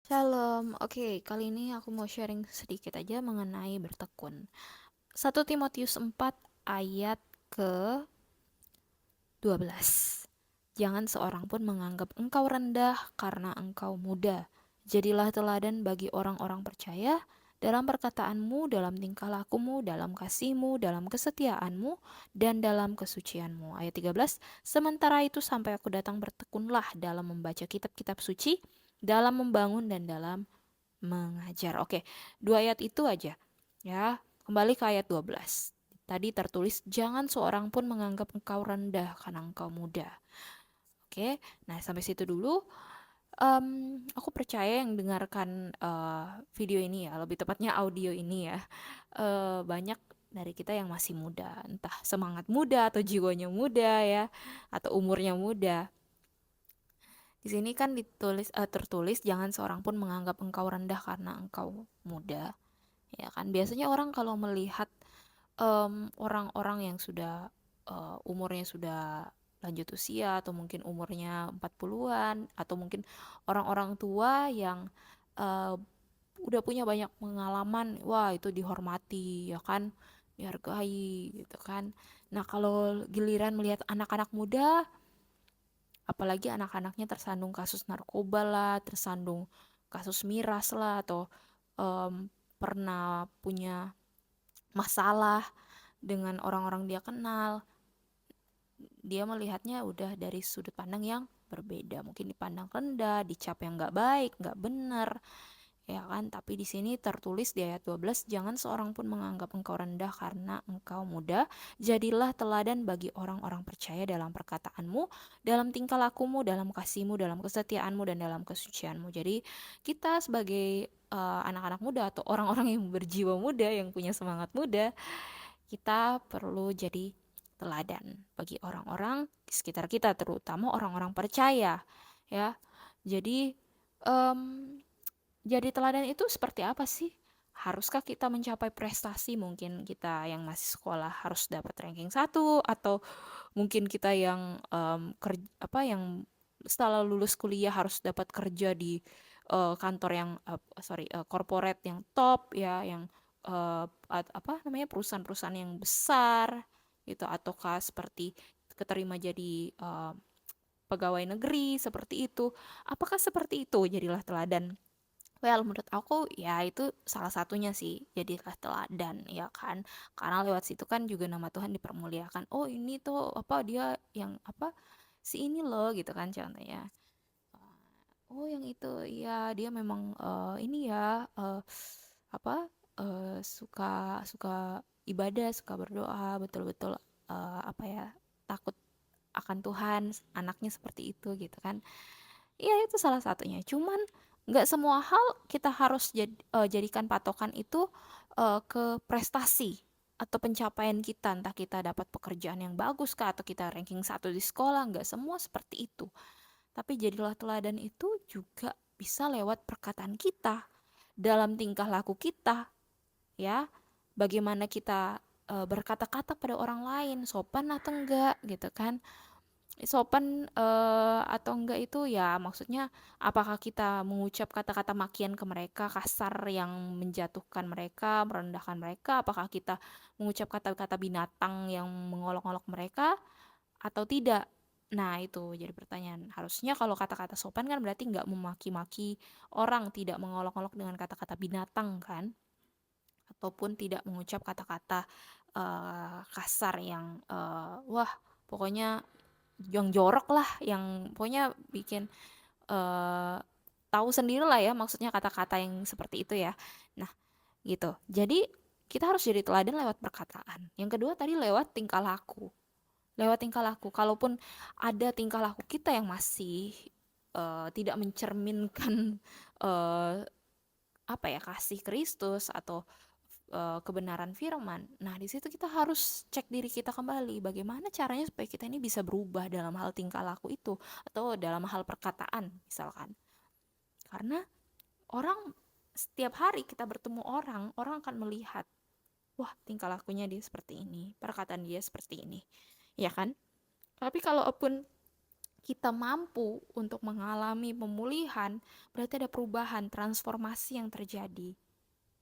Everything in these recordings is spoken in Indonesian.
Shalom, oke, kali ini aku mau sharing sedikit aja mengenai bertekun. 1 Timotius 4 ayat ke-12. Jangan seorang pun menganggap engkau rendah karena engkau muda. Jadilah teladan bagi orang-orang percaya dalam perkataanmu, dalam tingkah lakumu, dalam kasihmu, dalam kesetiaanmu, dan dalam kesucianmu. Ayat 13. Sementara itu sampai aku datang bertekunlah dalam membaca kitab-kitab suci, dalam membangun dan dalam mengajar. Oke, 2 ayat itu aja. Ya, kembali ke ayat 12. Tadi tertulis, jangan seorang pun menganggap engkau rendah karena engkau muda. Oke, nah sampai situ dulu. Aku percaya yang dengarkan video ini ya, lebih tepatnya audio ini ya, banyak dari kita yang masih muda, entah semangat muda atau jiwanya muda ya, atau umurnya muda. Di sini kan tertulis jangan seorang pun menganggap engkau rendah karena engkau muda. Ya kan, biasanya orang kalau melihat orang-orang yang sudah umurnya sudah lanjut usia atau mungkin umurnya 40-an atau mungkin orang-orang tua yang eh, udah punya banyak pengalaman, wah itu dihormati ya kan, dihargai gitu kan. Nah, kalau giliran melihat anak-anak muda, apalagi anak-anaknya tersandung kasus narkoba lah, tersandung kasus miras lah, atau pernah punya masalah dengan orang-orang dia kenal, dia melihatnya udah dari sudut pandang yang berbeda, mungkin dipandang rendah, dicap yang nggak baik, nggak benar, ya kan. Tapi di sini tertulis di ayat 12, jangan seorang pun menganggap engkau rendah karena engkau muda, jadilah teladan bagi orang-orang percaya dalam perkataanmu, dalam tingkah lakumu, dalam kasihmu, dalam kesetiaanmu, dan dalam kesucianmu. Jadi kita sebagai anak-anak muda atau orang-orang yang berjiwa muda, yang punya semangat muda, kita perlu jadi teladan bagi orang-orang di sekitar kita, terutama orang-orang percaya, ya. Jadi em, jadi teladan itu seperti apa sih? Haruskah kita mencapai prestasi? Mungkin kita yang masih sekolah harus dapat ranking 1, atau mungkin kita yang yang setelah lulus kuliah harus dapat kerja di kantor yang corporate yang top ya, yang perusahaan-perusahaan yang besar gitu, ataukah seperti keterima jadi pegawai negeri seperti itu. Apakah seperti itu jadilah teladan? Well, menurut aku ya itu salah satunya sih, jadilah teladan ya kan. Karena lewat situ kan juga nama Tuhan dipermuliakan. Oh, ini tuh apa, dia yang apa, si ini loh gitu kan contohnya. Oh, yang itu ya dia memang ini ya apa suka suka ibadah, suka berdoa, betul-betul apa ya, takut akan Tuhan, anaknya seperti itu gitu kan. Iya, itu salah satunya. Cuman nggak semua hal kita harus jadikan patokan itu ke prestasi atau pencapaian kita. Entah kita dapat pekerjaan yang bagus kah, atau kita ranking 1 di sekolah. Nggak semua seperti itu. Tapi jadilah teladan itu juga bisa lewat perkataan kita, dalam tingkah laku kita, ya. Bagaimana kita berkata-kata pada orang lain, sopan atau enggak gitu kan. Sopan atau enggak itu ya maksudnya, apakah kita mengucap kata-kata makian ke mereka, kasar yang menjatuhkan mereka, merendahkan mereka, apakah kita mengucap kata-kata binatang yang mengolok-olok mereka atau tidak. Nah, itu jadi pertanyaan. Harusnya kalau kata-kata sopan kan berarti nggak memaki-maki orang, tidak mengolok-olok dengan kata-kata binatang kan, ataupun tidak mengucap kata-kata kasar yang wah, pokoknya yang jorok lah, yang pokoknya bikin eh tahu sendiri lah ya, maksudnya kata-kata yang seperti itu ya. Nah, gitu. Jadi kita harus jadi teladan lewat perkataan. Yang kedua tadi lewat tingkah laku. Lewat tingkah laku. Kalaupun ada tingkah laku kita yang masih tidak mencerminkan eh apa ya, kasih Kristus atau kebenaran firman. Nah, di situ kita harus cek diri kita kembali, bagaimana caranya supaya kita ini bisa berubah dalam hal tingkah laku itu, atau dalam hal perkataan misalkan. Karena orang, setiap hari kita bertemu orang, orang akan melihat, wah, tingkah lakunya dia seperti ini, perkataan dia seperti ini. Ya kan? Tapi kalaupun kita mampu untuk mengalami pemulihan, berarti ada perubahan, transformasi yang terjadi,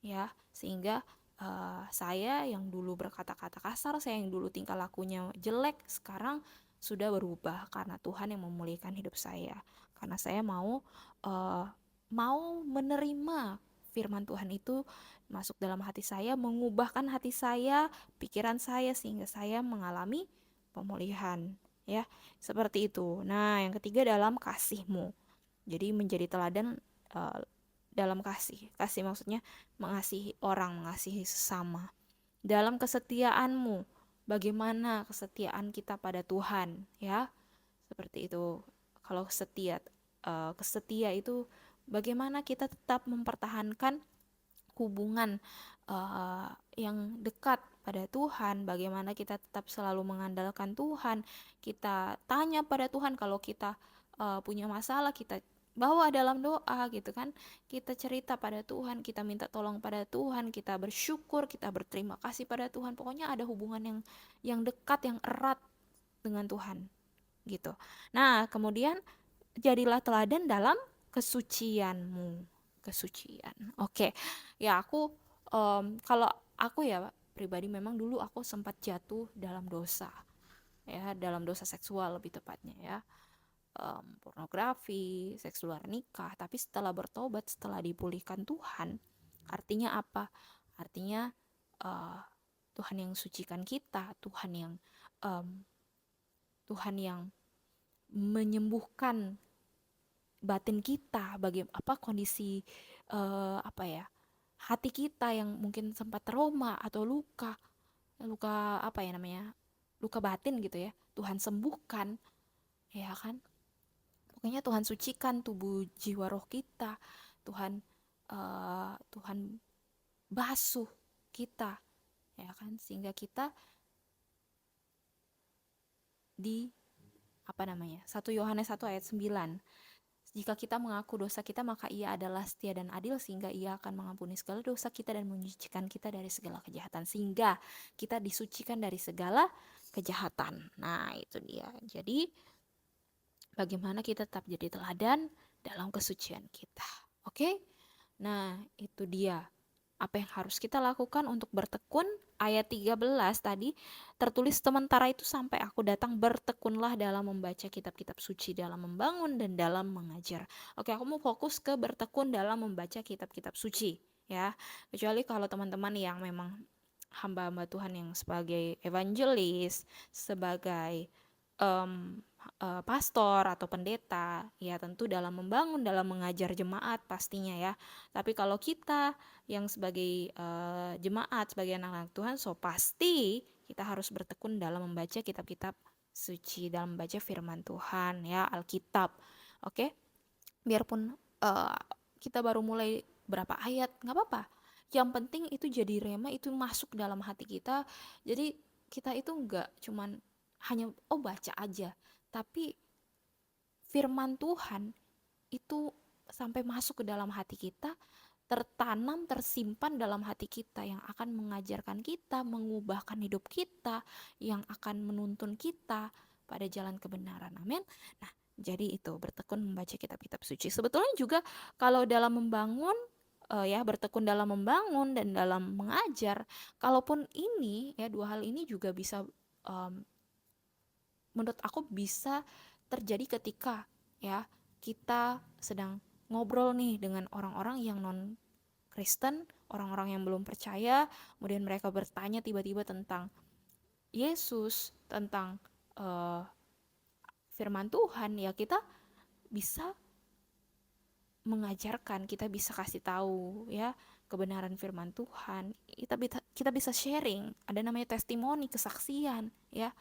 ya. Sehingga saya yang dulu berkata-kata kasar, saya yang dulu tingkah lakunya jelek, sekarang sudah berubah karena Tuhan yang memulihkan hidup saya. Karena saya uh, mau menerima firman Tuhan itu masuk dalam hati saya, mengubahkan hati saya, pikiran saya, sehingga saya mengalami pemulihan, ya. Seperti itu. Nah, yang ketiga dalam kasihmu. Jadi menjadi teladan uh, dalam kasih. Kasih maksudnya mengasihi orang, mengasihi sesama. Dalam kesetiaanmu, bagaimana kesetiaan kita pada Tuhan, ya? Seperti itu. Kalau kesetia itu bagaimana kita tetap mempertahankan hubungan yang dekat pada Tuhan, bagaimana kita tetap selalu mengandalkan Tuhan, kita tanya pada Tuhan kalau kita punya masalah, kita bawa dalam doa gitu kan, kita cerita pada Tuhan, kita minta tolong pada Tuhan, kita bersyukur, kita berterima kasih pada Tuhan, pokoknya ada hubungan yang dekat, yang erat dengan Tuhan gitu. Nah, kemudian jadilah teladan dalam kesucianmu. Kesucian. Oke. Ya, kalau aku ya pribadi memang dulu aku sempat jatuh dalam dosa. Ya, dalam dosa seksual lebih tepatnya ya. Pornografi, seks luar nikah, tapi setelah bertobat, setelah dipulihkan Tuhan, artinya apa? Artinya uh, Tuhan yang sucikan kita, um, Tuhan yang menyembuhkan batin kita, apa kondisi apa ya, hati kita yang mungkin sempat trauma atau luka luka apa ya namanya, luka batin gitu ya, Tuhan sembuhkan, ya kan. Pokoknya Tuhan sucikan tubuh jiwa roh kita, Tuhan Tuhan basuh kita, ya kan, sehingga kita di apa namanya, 1 Yohanes 1 ayat 9, jika kita mengaku dosa kita, maka Ia adalah setia dan adil sehingga Ia akan mengampuni segala dosa kita dan menyucikan kita dari segala kejahatan. Sehingga kita disucikan dari segala kejahatan. Nah, itu dia. Jadi, bagaimana kita tetap jadi teladan dalam kesucian kita. Oke? Nah, itu dia. Apa yang harus kita lakukan untuk bertekun? Ayat 13 tadi tertulis, sementara itu sampai aku datang bertekunlah dalam membaca kitab-kitab suci, dalam membangun dan dalam mengajar. Oke, aku mau fokus ke bertekun dalam membaca kitab-kitab suci ya. Kecuali kalau teman-teman yang memang hamba-hamba Tuhan yang sebagai evangelis, sebagai um, pastor atau pendeta, ya tentu dalam membangun, dalam mengajar jemaat pastinya ya. Tapi kalau kita yang sebagai jemaat, sebagai anak-anak Tuhan, so pasti kita harus bertekun dalam membaca kitab-kitab suci, dalam membaca firman Tuhan ya, Alkitab. Oke, biarpun kita baru mulai berapa ayat, nggak apa-apa. Yang penting itu jadi rema, itu masuk dalam hati kita. Jadi kita itu nggak cuman hanya baca aja, tapi firman Tuhan itu sampai masuk ke dalam hati kita, tertanam, tersimpan dalam hati kita, yang akan mengajarkan kita, mengubahkan hidup kita, yang akan menuntun kita pada jalan kebenaran. Amin. Nah, jadi itu bertekun membaca kitab-kitab suci. Sebetulnya juga kalau dalam membangun, ya bertekun dalam membangun dan dalam mengajar, kalaupun ini ya dua hal ini juga bisa, menurut aku bisa terjadi ketika ya kita sedang ngobrol nih dengan orang-orang yang non Kristen, orang-orang yang belum percaya, kemudian mereka bertanya tiba-tiba tentang Yesus, tentang uh, firman Tuhan, ya kita bisa mengajarkan, kita bisa kasih tahu ya kebenaran firman Tuhan. Kita bisa sharing, ada namanya testimoni, kesaksian ya.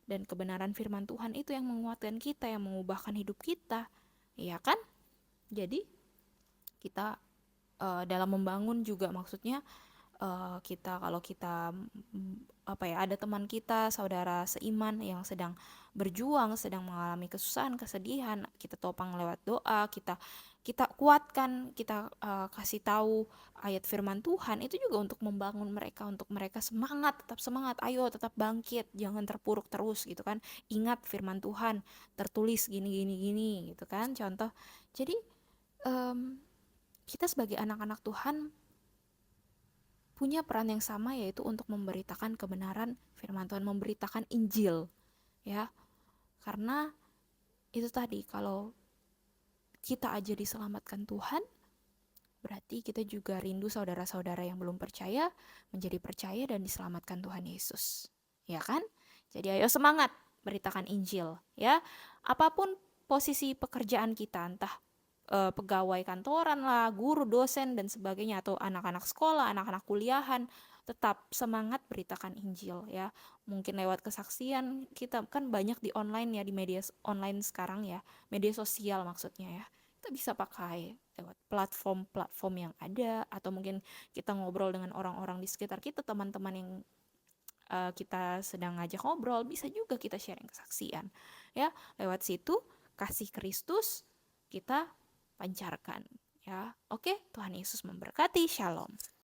Dan kebenaran firman Tuhan itu yang menguatkan kita, yang mengubahkan hidup kita, ya kan? Jadi kita dalam membangun juga maksudnya, kalau kita apa ya, ada teman kita, saudara seiman yang sedang berjuang, sedang mengalami kesusahan, kesedihan, kita topang lewat doa, kita kita kuatkan, kita kasih tahu ayat firman Tuhan, itu juga untuk membangun mereka, untuk mereka semangat, tetap semangat, ayo tetap bangkit, jangan terpuruk terus gitu kan. Ingat firman Tuhan tertulis gini gini gini gitu kan, contoh. Jadi em, kita sebagai anak-anak Tuhan punya peran yang sama, yaitu untuk memberitakan kebenaran firman Tuhan, memberitakan Injil ya. Karena itu tadi, kalau kita aja diselamatkan Tuhan, berarti kita juga rindu saudara-saudara yang belum percaya menjadi percaya dan diselamatkan Tuhan Yesus. Ya kan? Jadi ayo semangat beritakan Injil ya. Apapun posisi pekerjaan kita, entah pegawai kantoran lah, guru, dosen dan sebagainya, atau anak-anak sekolah, anak-anak kuliahan, tetap semangat beritakan Injil ya. Mungkin lewat kesaksian, kita kan banyak di online ya, di media online sekarang ya, media sosial maksudnya ya. Kita bisa pakai lewat platform-platform yang ada, atau mungkin kita ngobrol dengan orang-orang di sekitar kita, teman-teman yang kita sedang ngajak ngobrol, bisa juga kita sharing kesaksian ya. Lewat situ kasih Kristus kita pancarkan ya. Oke, Tuhan Yesus memberkati. Shalom.